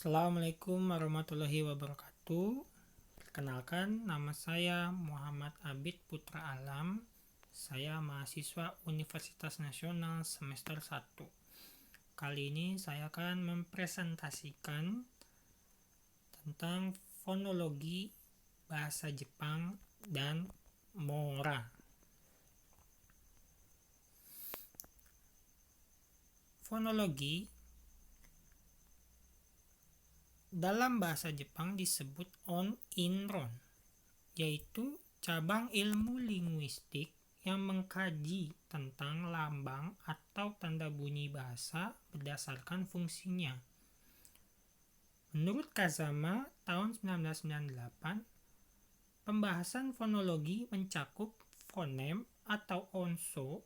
Assalamualaikum warahmatullahi wabarakatuh. Perkenalkan, nama saya Muhammad Abid Putra Alam. Saya mahasiswa Universitas Nasional semester 1. Kali ini saya akan mempresentasikan tentang fonologi bahasa Jepang dan mora. Fonologi dalam bahasa Jepang disebut on-in-ron, yaitu cabang ilmu linguistik yang mengkaji tentang lambang atau tanda bunyi bahasa berdasarkan fungsinya. Menurut Kazama tahun 1998, pembahasan fonologi mencakup fonem atau onso,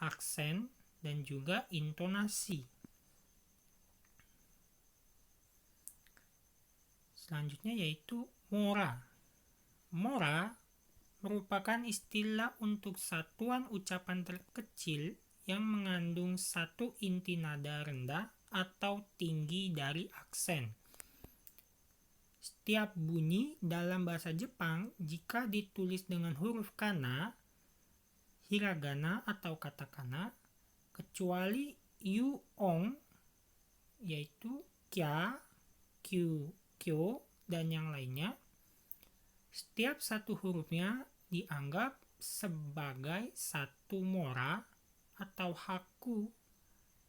aksen, dan juga intonasi. Selanjutnya yaitu mora. Mora merupakan istilah untuk satuan ucapan terkecil yang mengandung satu inti nada rendah atau tinggi dari aksen. Setiap bunyi dalam bahasa Jepang jika ditulis dengan huruf kana, hiragana atau katakana, kecuali yu-ong, yaitu kya, kyu, kyo, dan yang lainnya, setiap satu hurufnya dianggap sebagai satu mora atau haku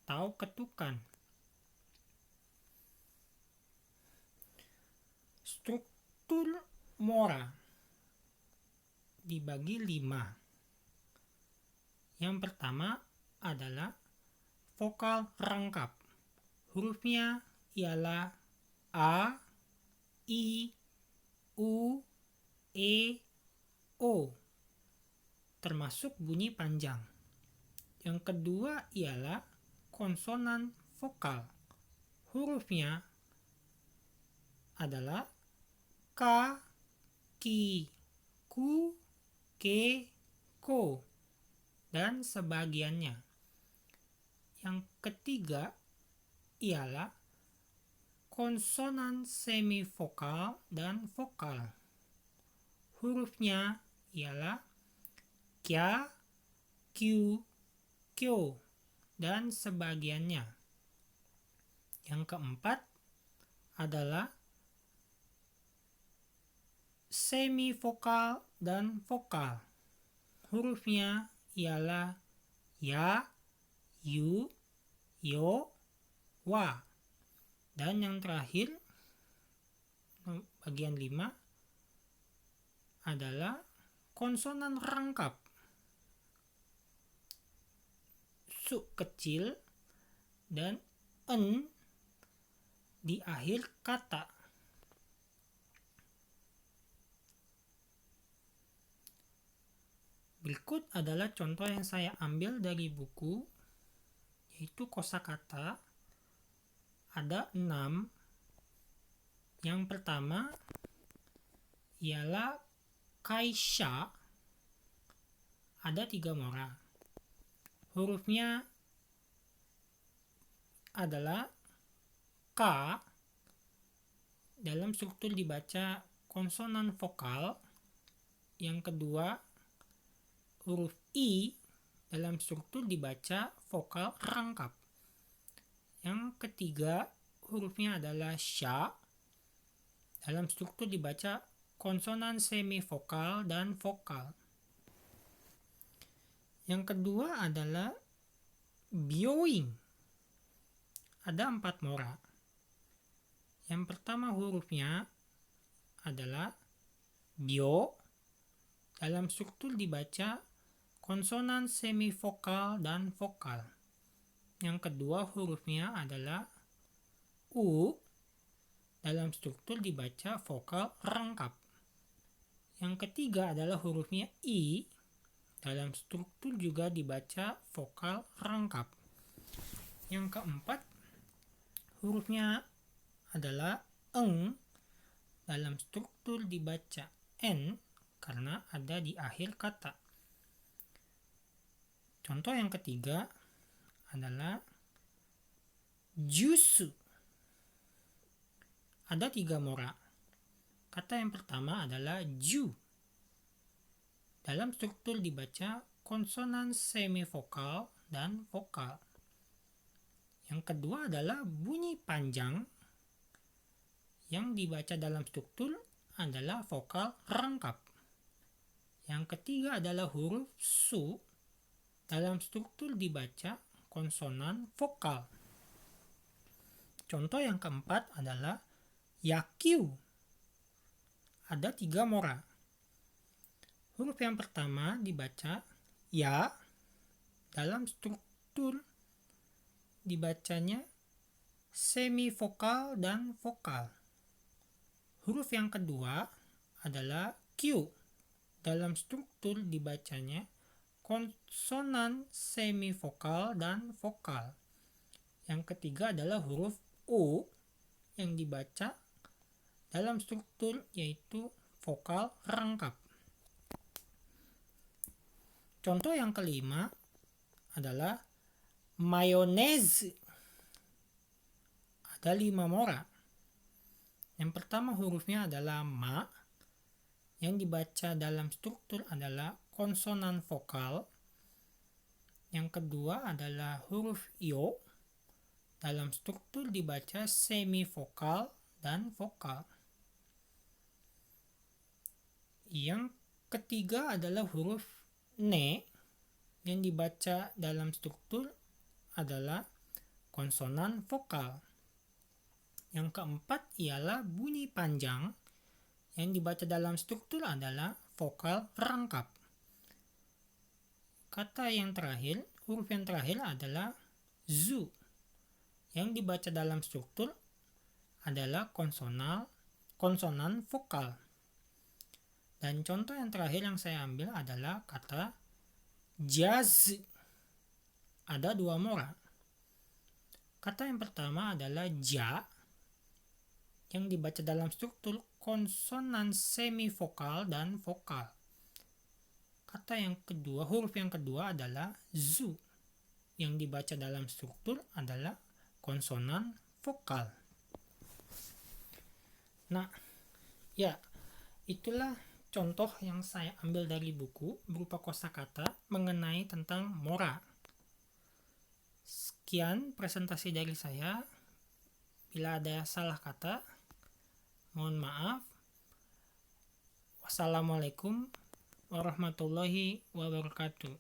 atau ketukan. Struktur mora dibagi 5. Yang pertama adalah vokal rangkap. Hurufnya ialah A, I, U, E, O, termasuk bunyi panjang. Yang kedua ialah konsonan vokal. Hurufnya adalah K, Ki, Ku, Ke, Ko, dan sebagiannya. Yang ketiga ialah konsonan semivokal dan vokal. Hurufnya ialah kya, kyu, kyo, dan sebagiannya. Yang keempat adalah semivokal dan vokal. Hurufnya ialah ya, yu, yo, wa. Dan yang terakhir, bagian 5, adalah konsonan rangkap. Su kecil dan en di akhir kata. Berikut adalah contoh yang saya ambil dari buku, yaitu kosakata. Ada 6. Yang pertama ialah kaisha. Ada 3 mora. Hurufnya adalah K. Dalam struktur dibaca konsonan vokal. Yang kedua huruf I. Dalam struktur dibaca vokal rangkap. Yang ketiga hurufnya adalah sha. Dalam struktur dibaca konsonan semivokal dan vokal. Yang kedua adalah byoing. Ada 4 mora. Yang pertama hurufnya adalah byo. Dalam struktur dibaca konsonan semivokal dan vokal. Yang kedua hurufnya adalah U. Dalam struktur dibaca vokal rangkap. Yang ketiga adalah hurufnya I. Dalam struktur juga dibaca vokal rangkap. Yang keempat hurufnya adalah eng. Dalam struktur dibaca N karena ada di akhir kata. Contoh yang ketiga adalah jusu. ada 3 mora. Kata yang pertama adalah ju. Dalam struktur dibaca konsonan semivokal dan vokal. Yang kedua adalah bunyi panjang yang dibaca dalam struktur adalah vokal rangkap. Yang ketiga adalah huruf su dalam struktur dibaca konsonan vokal. Contoh yang keempat adalah yakyu. Ada 3 mora. Huruf yang pertama dibaca ya, dalam struktur dibacanya semivokal dan vokal. Huruf yang kedua adalah Q. Dalam struktur dibacanya konsonan semivokal dan vokal. Yang ketiga adalah huruf U yang dibaca dalam struktur yaitu vokal rangkap. Contoh yang kelima adalah mayonnaise. Ada 5 mora. Yang pertama hurufnya adalah ma, yang dibaca dalam struktur adalah konsonan vokal. Yang kedua adalah huruf yo, dalam struktur dibaca semivokal dan vokal. Yang ketiga adalah huruf ne, yang dibaca dalam struktur adalah konsonan vokal. Yang keempat ialah bunyi panjang yang dibaca dalam struktur adalah vokal rangkap. Kata yang terakhir, huruf yang terakhir adalah zu, yang dibaca dalam struktur adalah konsonan vokal. Dan contoh yang terakhir yang saya ambil adalah kata jazz. Ada 2 mora. Kata yang pertama adalah ja, yang dibaca dalam struktur konsonan semivokal dan vokal. Kata yang kedua, huruf yang kedua adalah zu, yang dibaca dalam struktur adalah konsonan vokal. Nah, ya, itulah contoh yang saya ambil dari buku berupa kosakata mengenai tentang mora. Sekian presentasi dari saya. Bila ada salah kata, mohon maaf. Wassalamualaikum warahmatullahi wabarakatuh.